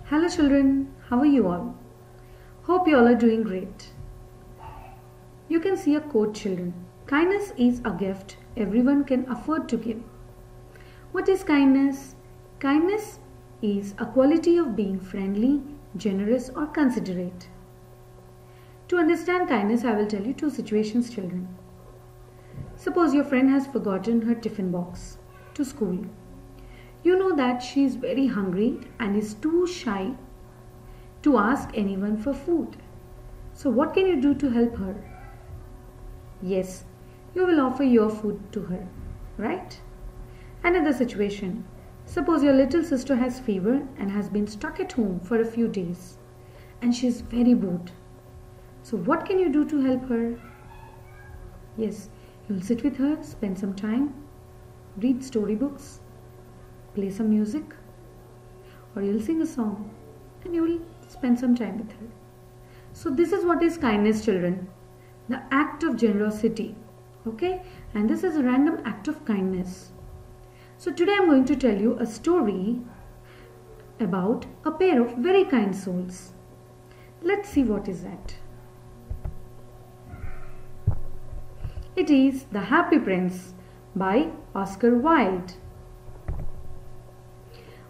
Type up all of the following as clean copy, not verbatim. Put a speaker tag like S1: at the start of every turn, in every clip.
S1: Hello children, how are you all? Hope you all are doing great. You can see a quote, children. Kindness is a gift everyone can afford to give. What is kindness? Kindness is a quality of being friendly, generous or considerate. To understand kindness, I will tell you two situations, children. Suppose your friend has forgotten her tiffin box to school. You know that she is very hungry and is too shy to ask anyone for food. So what can you do to help her? Yes, you will offer your food to her, right? Another situation. Suppose your little sister has fever and has been stuck at home for a few days and she is very bored. So what can you do to help her? Yes, you'll sit with her, spend some time, read storybooks, play some music, or you'll sing a song and you will spend some time with her. So this is what is kindness, children. The act of generosity. Okay? And this is a random act of kindness. So today I'm going to tell you a story about a pair of very kind souls. Let's see what is that. It is The Happy Prince by Oscar Wilde.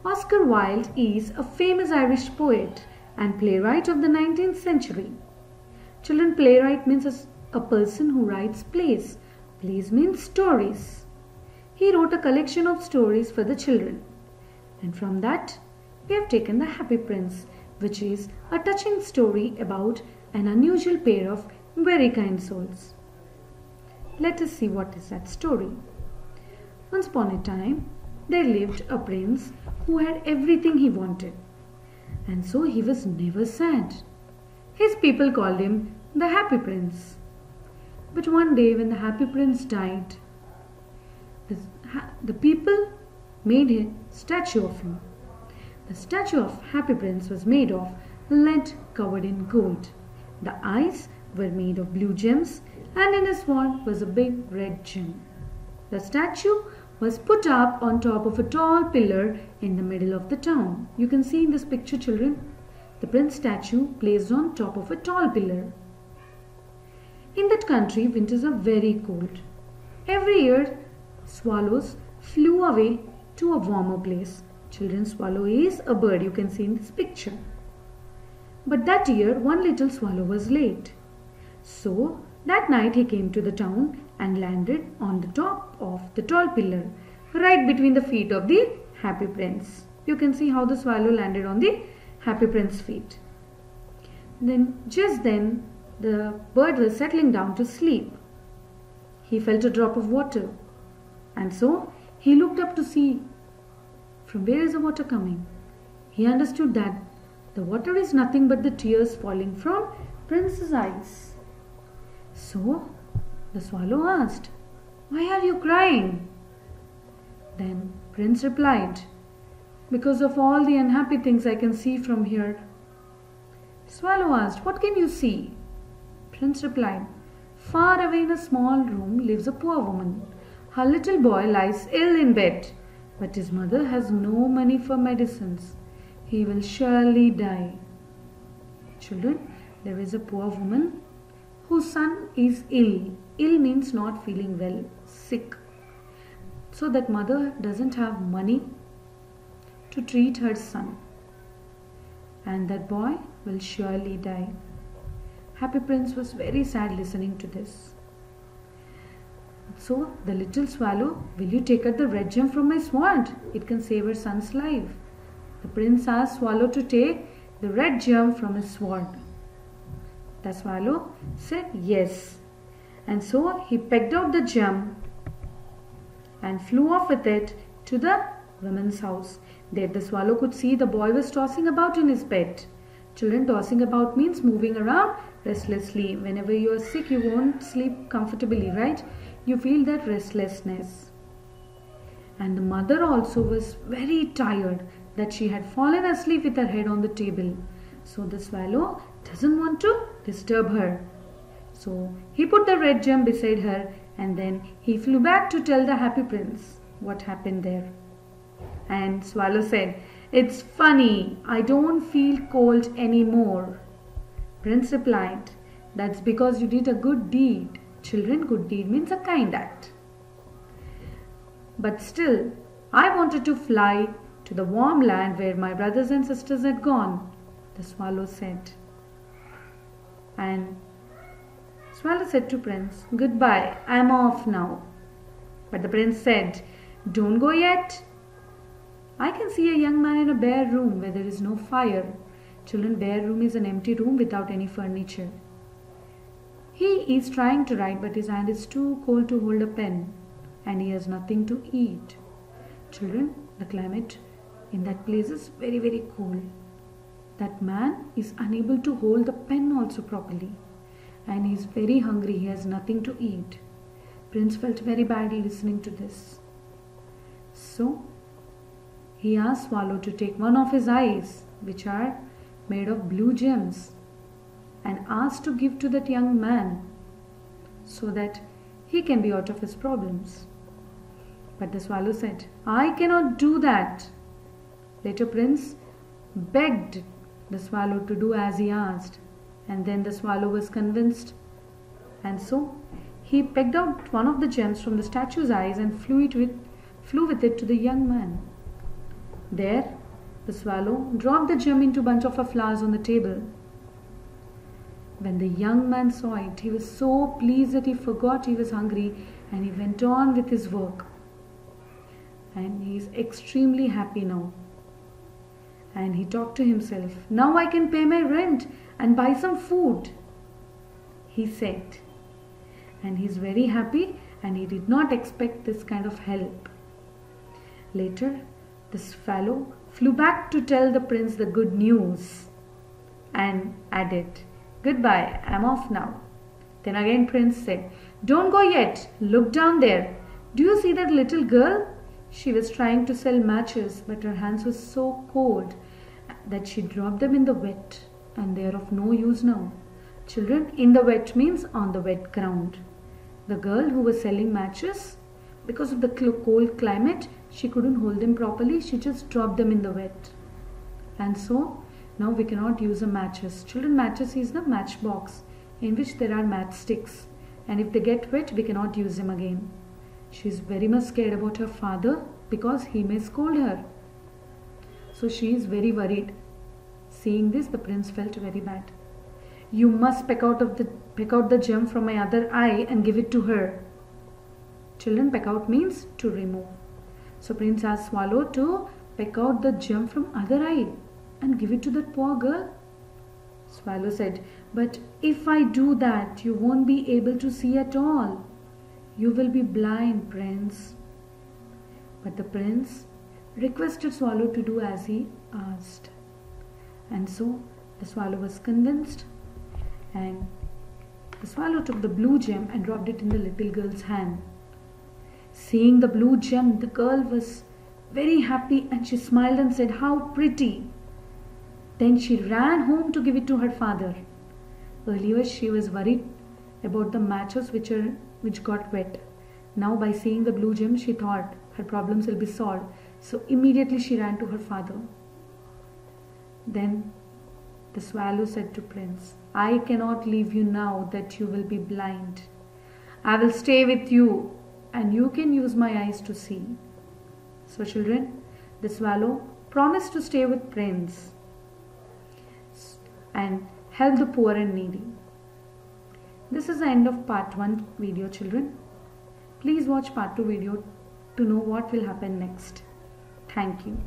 S1: Oscar Wilde is a famous Irish poet and playwright of the 19th century. Children, playwright means a person who writes plays. Plays means stories. He wrote a collection of stories for the children. And from that, we have taken The Happy Prince, which is a touching story about an unusual pair of very kind souls. Let us see what is that story. Once upon a time, there lived a prince who had everything he wanted. And so he was never sad. His people called him the Happy Prince. But one day when the Happy Prince died, the people made a statue of him. The statue of Happy Prince was made of lead covered in gold. The eyes were made of blue gems and in his wand was a big red gem. The statue was put up on top of a tall pillar in the middle of the town. You can see in this picture, children, the prince statue placed on top of a tall pillar. In that country, winters are very cold. Every year, swallows flew away to a warmer place. Children, swallow is a bird you can see in this picture. But that year, one little swallow was late. So, that night he came to the town and landed on the top of the tall pillar, right between the feet of the Happy Prince. You can see how the swallow landed on the Happy Prince's feet. Just then, the bird was settling down to sleep. He felt a drop of water, and so he looked up to see from where is the water coming. He understood that the water is nothing but the tears falling from Prince's eyes. So the swallow asked, "Why are you crying?" Then Prince replied, "Because of all the unhappy things I can see from here." Swallow asked, "What can you see?" Prince replied, "Far away in a small room lives a poor woman. Her little boy lies ill in bed, but his mother has no money for medicines. He will surely die." Children, there is a poor woman whose son is ill. Ill means not feeling well, sick. So that mother doesn't have money to treat her son. And that boy will surely die. Happy Prince was very sad listening to this. So the little swallow, "Will you take out the red gem from my wand? It can save her son's life." The prince asked swallow to take the red gem from his sword. The swallow said yes. And so he pecked out the gem and flew off with it to the woman's house. There the swallow could see the boy was tossing about in his bed. Children, tossing about means moving around restlessly. Whenever you are sick, you won't sleep comfortably, right? You feel that restlessness. And the mother also was very tired that she had fallen asleep with her head on the table. So the swallow doesn't want to disturb her. So he put the red gem beside her and then he flew back to tell the Happy Prince what happened there. And swallow said, It's funny, I don't feel cold anymore. Prince replied, that's because you did a good deed. Children, good deed means a kind act. But still, I wanted to fly to the warm land where my brothers and sisters had gone, the swallow said. And Swallow said to Prince, goodbye, I am off now. But the prince said, don't go yet. I can see a young man in a bare room where there is no fire. Children, bare room is an empty room without any furniture. He is trying to write, but his hand is too cold to hold a pen, and he has nothing to eat. Children, the climate in that place is very, very cold. That man is unable to hold the pen also properly, and he is very hungry. He has nothing to eat. Prince felt very bad listening to this. So he asked Swallow to take one of his eyes, which are made of blue gems, and asked to give to that young man so that he can be out of his problems. But the swallow said, I cannot do that. Later Prince begged the swallow to do as he asked, and then the swallow was convinced, and so he pecked out one of the gems from the statue's eyes and flew with it to the young man. There, the swallow dropped the gem into a bunch of flowers on the table. When the young man saw it, he was so pleased that he forgot he was hungry and he went on with his work. And he is extremely happy now. And he talked to himself, now I can pay my rent and buy some food, he said. And he is very happy, and he did not expect this kind of help. Later, the swallow flew back to tell the prince the good news and added, goodbye, I'm off now. Then again Prince said, don't go yet, look down there. Do you see that little girl? She was trying to sell matches, but her hands were so cold that she dropped them in the wet, and they are of no use now. Children, in the wet means on the wet ground. The girl who was selling matches, because of the cold climate, she couldn't hold them properly. She just dropped them in the wet. And so, now we cannot use the matches. Children, matches is the matchbox in which there are matchsticks. And if they get wet, we cannot use them again. She is very much scared about her father because he may scold her. So she is very worried. Seeing this, the prince felt very bad. You must peck out the gem from my other eye and give it to her. Children, peck out means to remove. So Prince asked Swallow to peck out the gem from other eye and give it to that poor girl. Swallow said, but if I do that, you won't be able to see at all. You will be blind, Prince. But the prince requested Swallow to do as he asked. And so the swallow was convinced, and the swallow took the blue gem and dropped it in the little girl's hand. Seeing the blue gem, the girl was very happy and she smiled and said, how pretty. Then she ran home to give it to her father. Earlier she was worried about the matches which got wet. Now by seeing the blue gem, she thought her problems will be solved. So immediately she ran to her father. Then the swallow said to Prince, I cannot leave you now that you will be blind. I will stay with you and you can use my eyes to see. So children, the swallow promised to stay with Prince and help the poor and needy. This is the end of part 1 video, children. Please watch part 2 video to know what will happen next. Thank you.